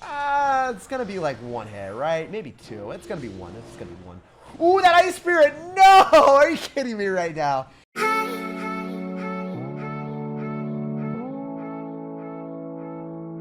It's gonna be like one hit, right? Maybe two. It's gonna be one. It's gonna be one. Ooh, that Ice Spirit! No! Are you kidding me right now?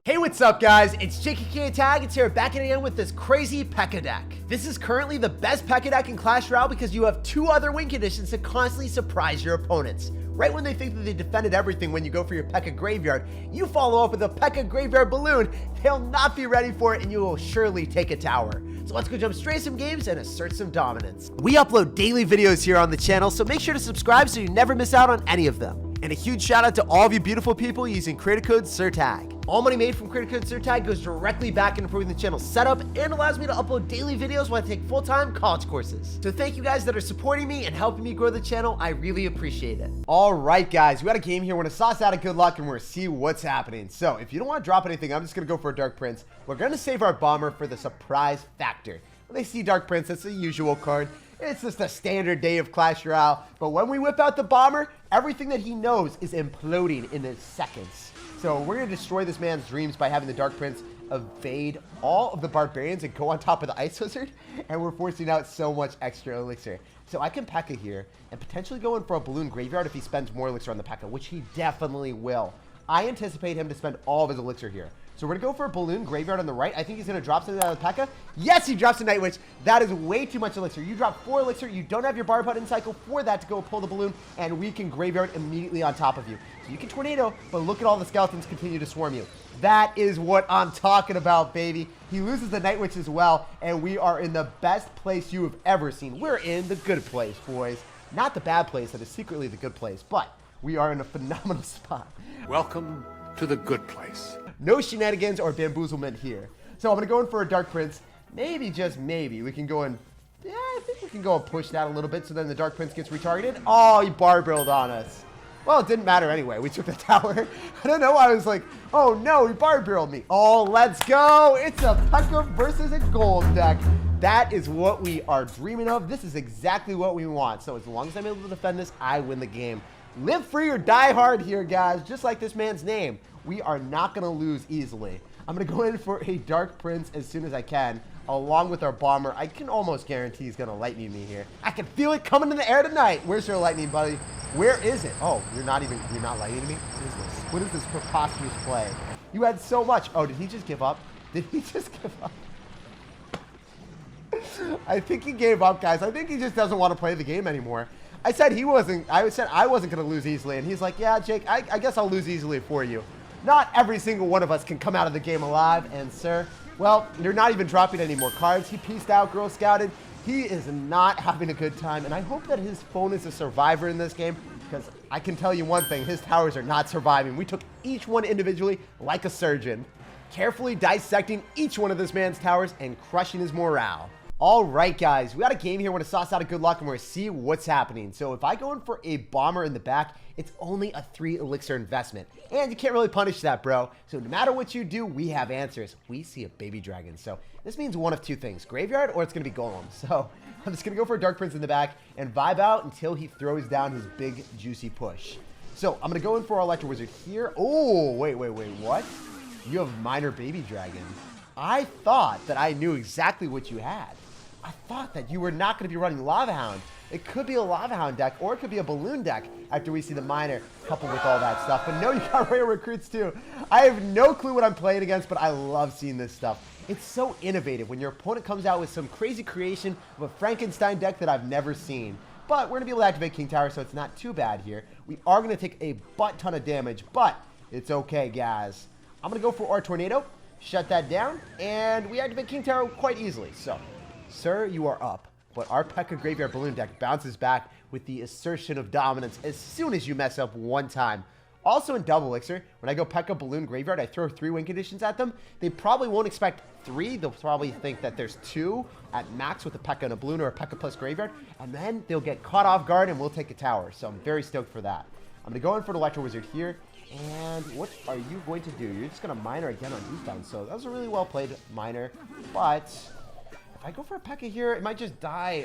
Hey, what's up, guys? It's SirTagCR back again with this crazy Pekka deck. This is currently the best Pekka deck in Clash Royale because you have two other win conditions to constantly surprise your opponents. Right when they think that they defended everything when you go for your Pekka Graveyard, you follow up with a Pekka Graveyard Balloon, they'll not be ready for it and you will surely take a tower. So let's go jump straight to some games and assert some dominance. We upload daily videos here on the channel, so make sure to subscribe so you never miss out on any of them. And a huge shout out to all of you beautiful people using creator code SirTag. All money made from creator code SirTag goes directly back in improving the channel setup and allows me to upload daily videos while I take full-time college courses. So thank you guys that are supporting me and helping me grow the channel. I really appreciate it. All right, guys, we got a game here. We're gonna sauce out of good luck and we're gonna see what's happening. So if you don't want to drop anything, I'm just gonna go for a Dark Prince. We're gonna save our bomber for the surprise factor. When they see Dark Prince, it's a usual card. It's just a standard day of Clash Royale. But when we whip out the bomber, everything that he knows is imploding in seconds. So we're going to destroy this man's dreams by having the Dark Prince evade all of the barbarians and go on top of the Ice Wizard. And we're forcing out so much extra elixir. So I can Pekka here and potentially go in for a Balloon Graveyard if he spends more elixir on the Pekka, which he definitely will. I anticipate him to spend all of his elixir here. So we're going to go for a Balloon Graveyard on the right. I think he's going to drop something out of the Pekka. Yes, he drops a Night Witch. That is way too much elixir. You drop 4 elixir. You don't have your Bar Button cycle for that to go pull the balloon, and we can Graveyard immediately on top of you. So you can Tornado, but look at all the skeletons continue to swarm you. That is what I'm talking about, baby. He loses the Night Witch as well, and we are in the best place you have ever seen. We're in the good place, boys. Not the bad place that is secretly the good place, but we are in a phenomenal spot. Welcome to the good place. No shenanigans or bamboozlement here. So I'm going to go in for a Dark Prince. Maybe, just maybe, we can go in. Yeah, I think we can go and push that a little bit so then the Dark Prince gets retargeted. Oh, he bar barreled on us. Well, it didn't matter anyway. We took the tower. I don't know. I was like, oh no, he bar barreled me. Oh, let's go. It's a Pekka versus a gold deck. That is what we are dreaming of. This is exactly what we want. So as long as I'm able to defend this, I win the game. Live free or die hard here, guys. Just like this man's name. We are not going to lose easily. I'm going to go in for a Dark Prince as soon as I can, along with our bomber. I can almost guarantee he's going to lightning me here. I can feel it coming in the air tonight. Where's your lightning, buddy? Where is it? Oh, you're not lightning me? What is this? What is this preposterous play? You had so much. Oh, did he just give up? Did he just give up? I think he gave up, guys. I think he just doesn't want to play the game anymore. I said I wasn't going to lose easily, and he's like, yeah, Jake, I guess I'll lose easily for you. Not every single one of us can come out of the game alive, and sir, well, you're not even dropping any more cards. He pieced out, Girl Scouted. He is not having a good time, and I hope that his phone is a survivor in this game, because I can tell you one thing, his towers are not surviving. We took each one individually like a surgeon, carefully dissecting each one of this man's towers and crushing his morale. All right, guys, we got a game here. We're going to sauce out of good luck, and we're going to see what's happening. So if I go in for a bomber in the back, it's only a 3 elixir investment. And you can't really punish that, bro. So no matter what you do, we have answers. We see a baby dragon. So this means one of two things, Graveyard or it's going to be Golem. So I'm just going to go for a Dark Prince in the back and vibe out until he throws down his big, juicy push. So I'm going to go in for our Electro Wizard here. Oh, wait, what? You have Minor Baby Dragon. I thought that I knew exactly what you had. I thought that you were not going to be running Lava Hound. It could be a Lava Hound deck, or it could be a Balloon deck after we see the Miner coupled with all that stuff. But no, you got Rare Recruits too. I have no clue what I'm playing against, but I love seeing this stuff. It's so innovative when your opponent comes out with some crazy creation of a Frankenstein deck that I've never seen. But we're going to be able to activate King Tower, so it's not too bad here. We are going to take a butt ton of damage, but it's okay, guys. I'm going to go for our Tornado, shut that down, and we activate King Tower quite easily. So, sir, you are up. But our Pekka Graveyard Balloon deck bounces back with the assertion of dominance as soon as you mess up one time. Also in Double Elixir, when I go Pekka Balloon Graveyard, I throw 3 win conditions at them. They probably won't expect 3. They'll probably think that there's 2 at max with a Pekka and a Balloon or a Pekka plus Graveyard. And then they'll get caught off guard and we'll take a tower. So I'm very stoked for that. I'm going to go in for the Electro Wizard here. And what are you going to do? You're just going to Miner again on defense. So that was a really well played Miner. But If I go for a Pekka here, it might just die.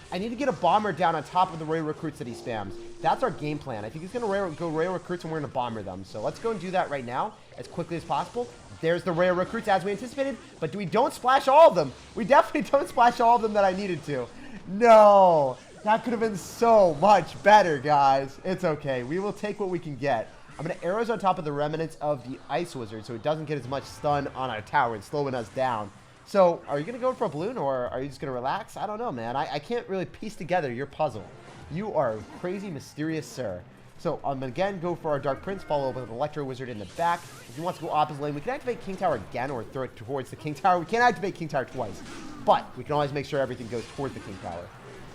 I need to get a bomber down on top of the Royal recruits that he spams. That's our game plan. I think he's going to go Royal recruits and we're going to bomber them. So let's go and do that right now as quickly as possible. There's the Royal recruits as we anticipated, but we don't splash all of them. We definitely don't splash all of them that I needed to. No, that could have been so much better, guys. It's okay. We will take what we can get. I'm going to arrows on top of the remnants of the Ice Wizard so it doesn't get as much stun on our tower and slowing us down. So, are you going to go for a balloon or are you just going to relax? I don't know, man. I can't really piece together your puzzle. You are crazy, mysterious, sir. So, I'm going to again go for our Dark Prince, follow up with an Electro Wizard in the back. If he wants to go opposite lane, we can activate King Tower again or throw it towards the King Tower. We can't activate King Tower twice, but we can always make sure everything goes towards the King Tower.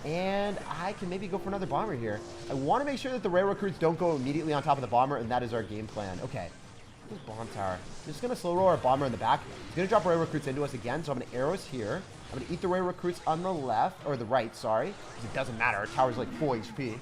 And I can maybe go for another bomber here. I want to make sure that the Rail Recruits don't go immediately on top of the bomber, and that is our game plan. Okay. Bomb tower. I'm just going to slow roll our bomber in the back. He's going to drop Rail Recruits into us again, so I'm going to arrows here. I'm going to eat the Rail Recruits on the left, or the right, sorry. Because it doesn't matter. Our tower's like full HP.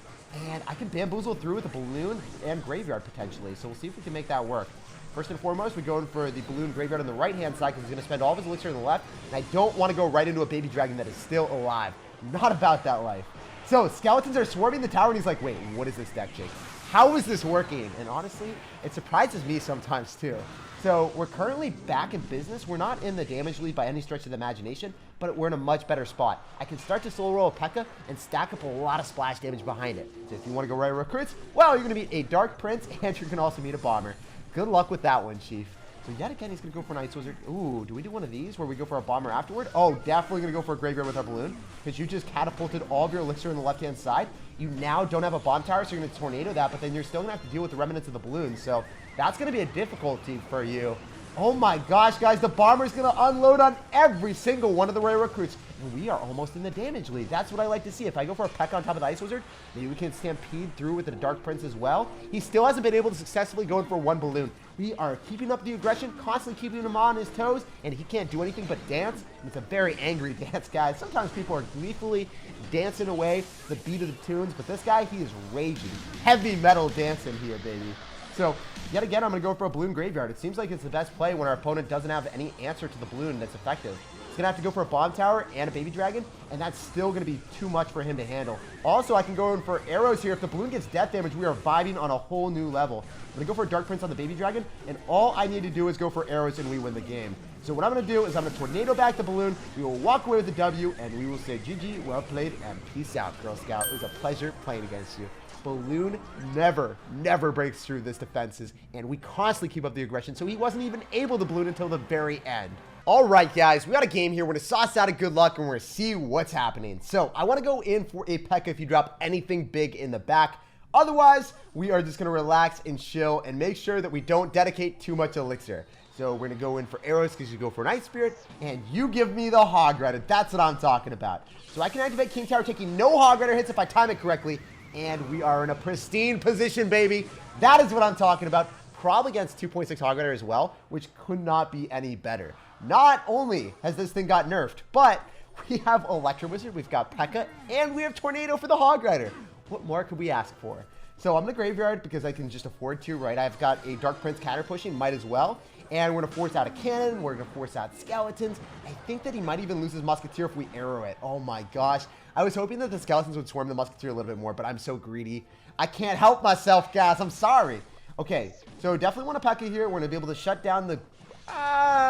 And I can bamboozle through with a balloon and graveyard potentially, so we'll see if we can make that work. First and foremost, we go in for the balloon graveyard on the right-hand side because he's going to spend all of his elixir on the left, and I don't want to go right into a baby dragon that is still alive. Not about that life. So, skeletons are swarming the tower, and he's like, wait, what is this deck, Jake? How is this working? And honestly, it surprises me sometimes too. So we're currently back in business. We're not in the damage lead by any stretch of the imagination, but we're in a much better spot. I can start to solo roll a Pekka and stack up a lot of splash damage behind it. So if you want to go right recruits, well, you're going to meet a Dark Prince and you're going to also meet a Bomber. Good luck with that one, Chief. So yet again, he's going to go for an Ice Wizard. Ooh, do we do one of these where we go for a Bomber afterward? Oh, definitely going to go for a Graveyard with our Balloon because you just catapulted all of your elixir on the left-hand side. You now don't have a Bomb Tower, so you're going to Tornado that, but then you're still going to have to deal with the remnants of the Balloon. So that's going to be a difficulty for you. Oh my gosh, guys, the Bomber's going to unload on every single one of the Royal Recruits. And we are almost in the damage lead. That's what I like to see. If I go for a Pekka on top of the Ice Wizard, maybe we can Stampede through with the Dark Prince as well. He still hasn't been able to successfully go in for one Balloon. We are keeping up the aggression, constantly keeping him on his toes, and he can't do anything but dance. And it's a very angry dance, guys. Sometimes people are gleefully dancing away the beat of the tunes, but this guy, he is raging. Heavy metal dancing here, baby. So, yet again, I'm going to go for a Balloon Graveyard. It seems like it's the best play when our opponent doesn't have any answer to the Balloon that's effective. He's going to have to go for a Bomb Tower and a Baby Dragon, and that's still going to be too much for him to handle. Also, I can go in for arrows here. If the Balloon gets death damage, we are vibing on a whole new level. I'm going to go for a Dark Prince on the Baby Dragon, and all I need to do is go for arrows and we win the game. So what I'm going to do is I'm going to Tornado back the Balloon, we will walk away with the W, and we will say GG, well played, and peace out, Girl Scout. It was a pleasure playing against you. Balloon never breaks through this defenses, and we constantly keep up the aggression, so he wasn't even able to balloon until the very end. All right, guys, we got a game here. We're going to sauce out of good luck, and we're going to see what's happening. So I want to go in for a Pekka if you drop anything big in the back. Otherwise, we are just going to relax and chill and make sure that we don't dedicate too much elixir. So we're going to go in for arrows because you go for an Ice Spirit, and you give me the Hog Rider. That's what I'm talking about. So I can activate King Tower taking no Hog Rider hits if I time it correctly. And we are in a pristine position, baby. That is what I'm talking about. Probably against 2.6 Hog Rider as well, which could not be any better. Not only has this thing got nerfed, but we have Electro Wizard, we've got Pekka, and we have Tornado for the Hog Rider. What more could we ask for? So I'm in the graveyard because I can just afford to, right? I've got a Dark Prince counter pushing, might as well. And we're going to force out a cannon. We're going to force out skeletons. I think that he might even lose his Musketeer if we arrow it. Oh my gosh. I was hoping that the skeletons would swarm the Musketeer a little bit more, but I'm so greedy. I can't help myself, guys. I'm sorry. Okay, so definitely want a Pekka here. We're going to be able to shut down the...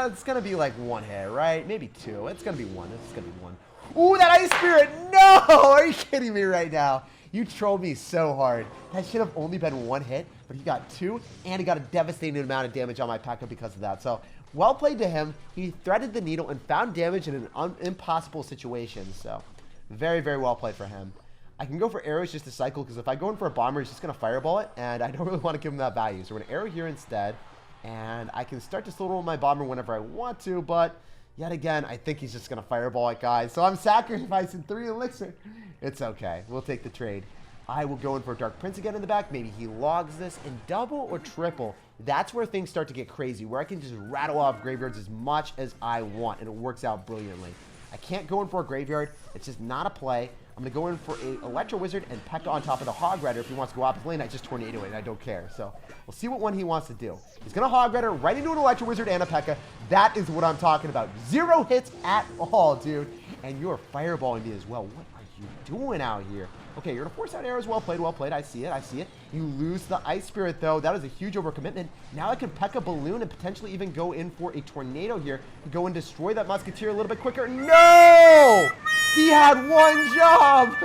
it's going to be like one hit, right? Maybe two. It's going to be one. It's going to be one. Ooh, that Ice Spirit! No! Are you kidding me right now? You trolled me so hard. That should have only been one hit, but he got two, and he got a devastating amount of damage on my Pekka because of that. So, well played to him. He threaded the needle and found damage in an impossible situation. So, very well played for him. I can go for arrows just to cycle, because if I go in for a bomber, he's just going to fireball it, and I don't really want to give him that value. So, we're going to arrow here instead, and I can start to slow roll my bomber whenever I want to, but... yet again, I think he's just going to fireball it, guys. So I'm sacrificing 3 elixir. It's okay. We'll take the trade. I will go in for Dark Prince again in the back. Maybe he logs this in double or triple. That's where things start to get crazy, where I can just rattle off graveyards as much as I want, and it works out brilliantly. I can't go in for a graveyard. It's just not a play. I'm going to go in for a Electro Wizard and Pekka on top of the Hog Rider. If he wants to go opposite lane, I just Tornado it, and I don't care. So we'll see what one he wants to do. He's going to Hog Rider right into an Electro Wizard and a Pekka. That is what I'm talking about. 0 hits at all, dude. And you're fireballing me as well. What are you doing out here? Okay, you're going to force out arrows. Well played, well played. I see it, I see it. You lose the Ice Spirit, though. That is a huge overcommitment. Now I can Pekka Balloon and potentially even go in for a Tornado here. Go and destroy that Musketeer a little bit quicker. No! He had one job!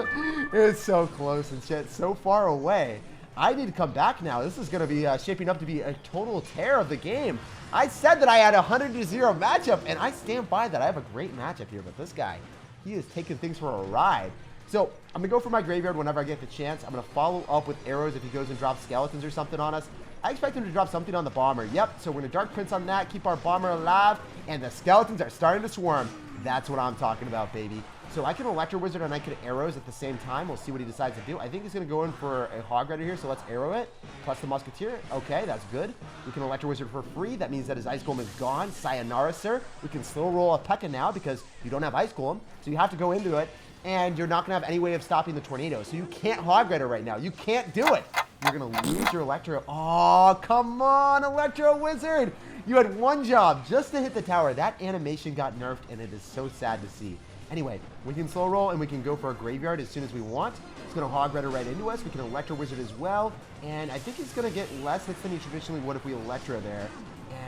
It's so close and shit. So far away. I need to come back now. This is going to be shaping up to be a total tear of the game. I said that I had a 100-0 matchup, and I stand by that. I have a great matchup here, but this guy, he is taking things for a ride. So I'm going to go for my graveyard whenever I get the chance. I'm going to follow up with arrows if he goes and drops skeletons or something on us. I expect him to drop something on the bomber. Yep, so we're going to Dark Prince on that, keep our bomber alive, and the skeletons are starting to swarm. That's what I'm talking about, baby. So I can Electro Wizard and I can arrows at the same time. We'll see what he decides to do. I think he's going to go in for a Hog Rider here, so let's arrow it. Plus the Musketeer. Okay, that's good. We can Electro Wizard for free. That means that his Ice Golem is gone. Sayonara, sir. We can slow roll a Pekka now because you don't have Ice Golem, so you have to go into it. And you're not going to have any way of stopping the Tornado. So you can't Hog Rider right now. You can't do it. You're going to lose your Electro. Oh, come on, Electro Wizard. You had one job just to hit the tower. That animation got nerfed, and it is so sad to see. Anyway, we can slow roll, and we can go for a graveyard as soon as we want. It's going to Hog Rider right into us. We can Electro Wizard as well. And I think he's going to get less hits than he traditionally would if we Electro there.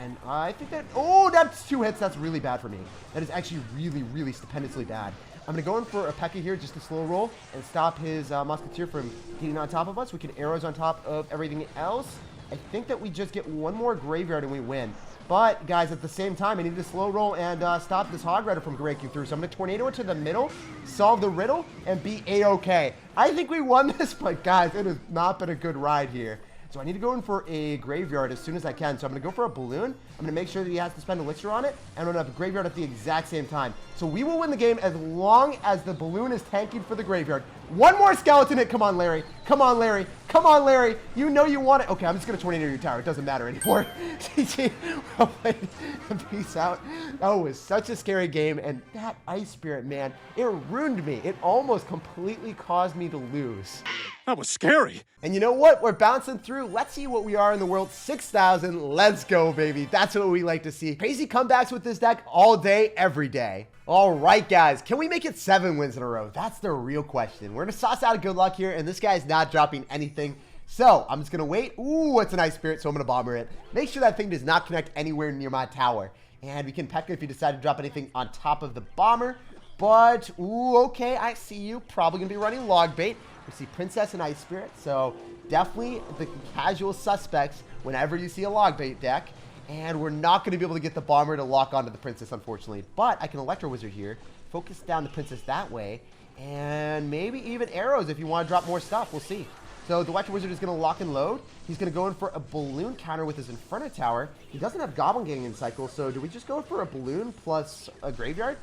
And I think that... Oh, that's 2 hits. That's really bad for me. That is actually really, really stupendously bad. I'm going to go in for a Pekka here just to slow roll and stop his Musketeer from getting on top of us. We can arrows on top of everything else. I think that we just get one more graveyard and we win. But, guys, at the same time, I need to slow roll and stop this Hog Rider from breaking through. So I'm going to Tornado it to the middle, solve the riddle, and be A-OK. I think we won this, but, guys, it has not been a good ride here. So I need to go in for a graveyard as soon as I can. So I'm going to go for a balloon. I'm going to make sure that he has to spend elixir on it. And I'm going to have a graveyard at the exact same time. So we will win the game as long as the balloon is tanking for the graveyard. One more skeleton hit. Come on, Larry. Come on, Larry. Come on, Larry. You know you want it. Okay, I'm just going to Tornado your tower. It doesn't matter anymore. GG. Well played. Peace out. That was such a scary game. And that Ice Spirit, man, it ruined me. It almost completely caused me to lose. That was scary. And you know what? We're bouncing through. Let's see what we are in the world. 6,000. Let's go, baby. That's what we like to see. Crazy comebacks with this deck all day, every day. All right, guys. Can we make it 7 wins in a row? That's the real question. We're going to sauce out a good luck here, and this guy's not dropping anything. So I'm just going to wait. Ooh, it's an Ice Spirit, so I'm going to bomber it. Make sure that thing does not connect anywhere near my tower. And we can Pekka if you decide to drop anything on top of the bomber. But, ooh, okay, I see you. Probably going to be running log bait. We see Princess and Ice Spirit, so definitely the casual suspects whenever you see a log bait deck. And we're not going to be able to get the bomber to lock onto the Princess, unfortunately. But I can Electro Wizard here, focus down the Princess that way, and maybe even arrows if you want to drop more stuff. We'll see. So the Electro Wizard is going to lock and load. He's going to go in for a balloon counter with his Inferno Tower. He doesn't have Goblin Gang in cycle, so do we just go for a balloon plus a graveyard?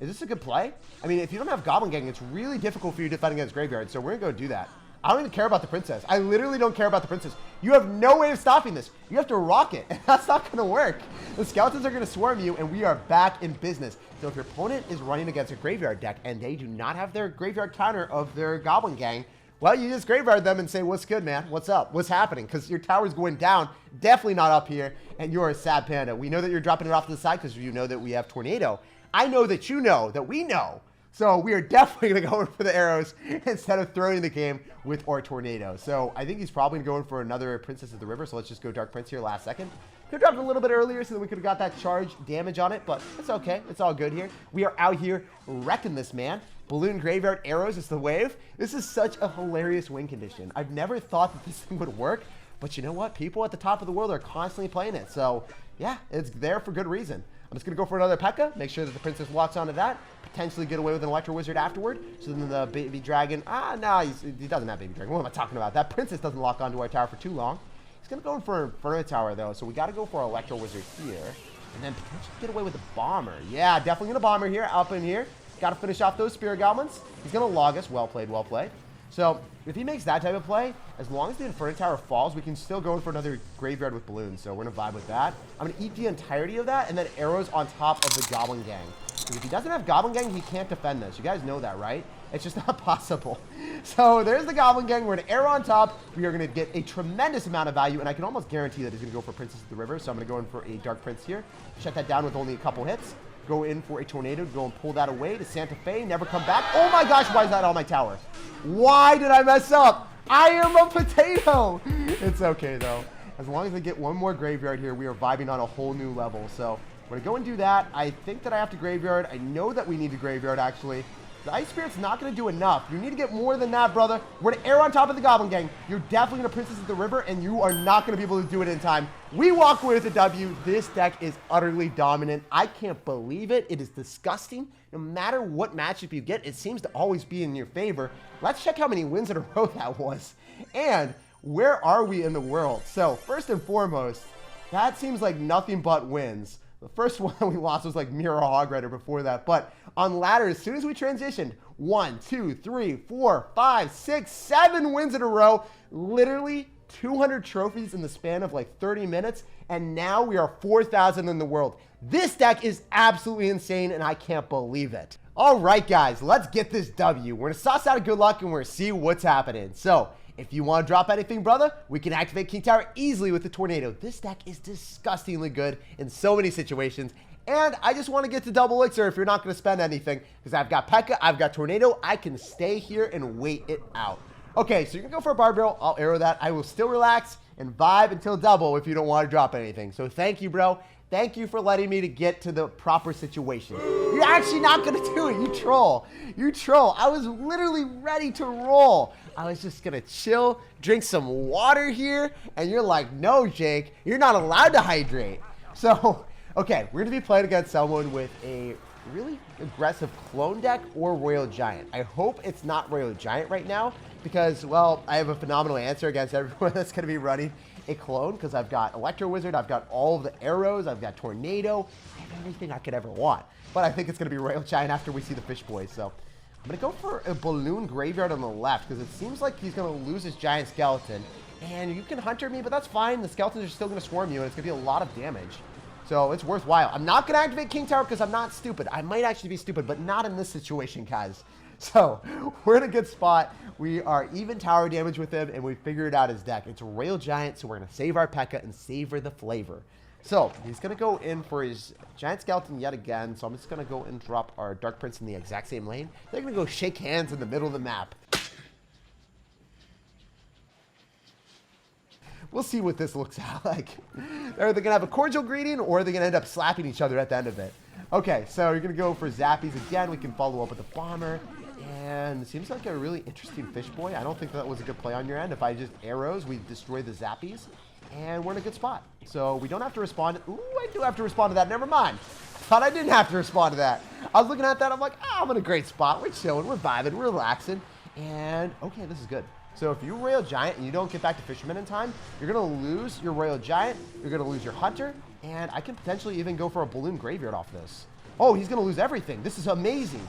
Is this a good play? I mean, if you don't have Goblin Gang, it's really difficult for you to defend against graveyard, so we're going to go do that. I don't even care about the Princess. I literally don't care about the Princess. You have no way of stopping this. You have to rock it, and that's not going to work. The skeletons are going to swarm you, and we are back in business. So if your opponent is running against a graveyard deck, and they do not have their graveyard counter of their Goblin Gang, well, you just graveyard them and say, what's good, man? What's up? What's happening? Because your tower's going down, definitely not up here, and you're a sad panda. We know that you're dropping it off to the side because you know that we have Tornado. I know that you know that we know. So we are definitely going to go in for the arrows instead of throwing the game with our Tornado. So I think he's probably going for another Princess of the River. So let's just go Dark Prince here last second. Could have dropped it a little bit earlier so that we could have got that charge damage on it. But it's okay. It's all good here. We are out here wrecking this, man. Balloon Graveyard Arrows is the wave. This is such a hilarious win condition. I've never thought that this thing would work. But you know what? People at the top of the world are constantly playing it. So yeah, it's there for good reason. I'm just going to go for another Pekka, make sure that the Princess locks onto that, potentially get away with an Electro Wizard afterward. So then the Baby Dragon, no, he doesn't have Baby Dragon. What am I talking about? That Princess doesn't lock onto our tower for too long. He's going to go in for an Inferno Tower, though, so we got to go for an Electro Wizard here. And then potentially get away with a Bomber. Yeah, definitely going to Bomber here, up in here. Got to finish off those Spirit Goblins. He's going to log us. Well played, well played. So if he makes that type of play, as long as the Inferno Tower falls, we can still go in for another graveyard with balloons. So we're going to vibe with that. I'm going to eat the entirety of that and then arrows on top of the Goblin Gang. Because if he doesn't have Goblin Gang, he can't defend this. You guys know that, right? It's just not possible. So there's the Goblin Gang. We're going to arrow on top. We are going to get a tremendous amount of value, and I can almost guarantee that he's going to go for Princess of the River. So I'm going to go in for a Dark Prince here. Shut that down with only a couple hits. Go in for a Tornado. Go and pull that away to Santa Fe. Never come back. Oh my gosh, why is that on my tower? Why did I mess up? I am a potato. It's okay, though. As long as I get one more graveyard here, we are vibing on a whole new level. So I'm going to go and do that. I think that I have to graveyard. I know that we need to graveyard, actually. The Ice Spirit's not going to do enough. You need to get more than that, brother. We're going to air on top of the Goblin Gang. You're definitely going to Princess of the River, and you are not going to be able to do it in time. We walk away with a W. This deck is utterly dominant. I can't believe it. It is disgusting. No matter what matchup you get, it seems to always be in your favor. Let's check how many wins in a row that was. And where are we in the world? So, first and foremost, that seems like nothing but wins. The first one we lost was like Mirror Hog Rider before that. But on ladder, as soon as we transitioned, 1, 2, 3, 4, 5, 6, 7 wins in a row. Literally 200 trophies in the span of like 30 minutes. And now we are 4,000 in the world. This deck is absolutely insane, and I can't believe it. All right, guys, let's get this W. We're going to sauce out a good luck, and we're going to see what's happening. So, if you want to drop anything, brother, we can activate King Tower easily with the Tornado. This deck is disgustingly good in so many situations. And I just want to get to double elixir if you're not going to spend anything. Because I've got Pekka, I've got Tornado. I can stay here and wait it out. Okay, so you're going to go for a Bar Barrel. I'll arrow that. I will still relax and vibe until double if you don't want to drop anything. So thank you, bro. Thank you for letting me to get to the proper situation. You're actually not going to do it. You troll. You troll. I was literally ready to roll. I was just going to chill, drink some water here. And you're like, no, Jake, you're not allowed to hydrate. So, okay, we're going to be playing against someone with a really aggressive clone deck or Royal Giant. I hope it's not Royal Giant right now because, well, I have a phenomenal answer against everyone that's going to be running a clone because I've got Electro Wizard, I've got all of the arrows, I've got Tornado, I have everything I could ever want. But I think it's going to be Royal Giant after we see the Fish Boys. So I'm going to go for a Balloon Graveyard on the left because it seems like he's going to lose his Giant Skeleton. And you can Hunter me, but that's fine. The Skeletons are still going to swarm you, and it's going to be a lot of damage. So it's worthwhile. I'm not going to activate King Tower because I'm not stupid. I might actually be stupid, but not in this situation, guys. So we're in a good spot. We are even tower damage with him, and we figured out his deck. It's a Royal Giant, so we're going to save our Pekka and savor the flavor. So he's going to go in for his Giant Skeleton yet again. So I'm just going to go and drop our Dark Prince in the exact same lane. They're going to go shake hands in the middle of the map. We'll see what this looks like. Are they going to have a cordial greeting, or are they going to end up slapping each other at the end of it? Okay, so you're going to go for Zappies again. We can follow up with a Bomber. And it seems like a really interesting Fish Boy. I don't think that was a good play on your end. If I just arrows, we destroy the Zappies. And we're in a good spot. So we don't have to respond. Ooh, I do have to respond to that. Never mind. Thought I didn't have to respond to that. I was looking at that. I'm like, oh, I'm in a great spot. We're chilling. We're vibing. We're relaxing. And, okay, this is good. So if you Royal Giant and you don't get back to Fisherman in time, you're going to lose your Royal Giant. You're going to lose your Hunter. And I can potentially even go for a Balloon Graveyard off this. Oh, he's going to lose everything. This is amazing.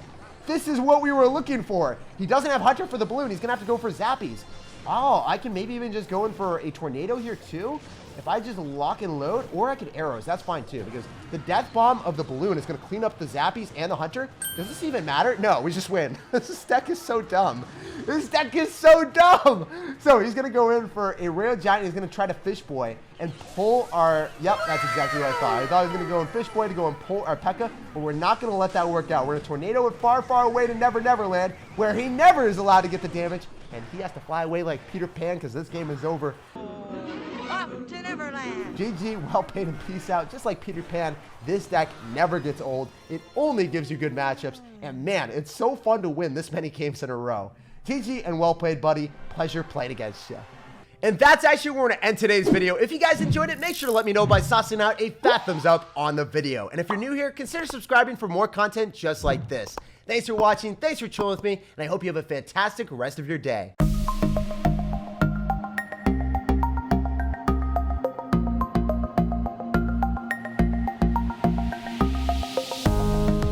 This is what we were looking for. He doesn't have Hunter for the Balloon. He's going to have to go for Zappies. Oh, I can maybe even just go in for a Tornado here too. If I just lock and load, or I could arrows. That's fine too, because the Death Bomb of the Balloon is going to clean up the Zappies and the Hunter. Does this even matter? No, we just win. This deck is so dumb. This deck is so dumb. So he's going to go in for a Royal Giant. He's going to try to Fish Boy and pull our... Yep, that's exactly what I thought. I thought he was going to go in Fish Boy to go and pull our Pekka, but we're not going to let that work out. We're going to Tornado it far, far away to Never Never Land, where he never is allowed to get the damage, and he has to fly away like Peter Pan because this game is over. Off to Neverland. GG, well played, and peace out. Just like Peter Pan, this deck never gets old. It only gives you good matchups. And man, it's so fun to win this many games in a row. GG and well played, buddy. Pleasure playing against you. And that's actually where we're going to end today's video. If you guys enjoyed it, make sure to let me know by saucing out a fat thumbs up on the video. And if you're new here, consider subscribing for more content just like this. Thanks for watching. Thanks for chilling with me. And I hope you have a fantastic rest of your day.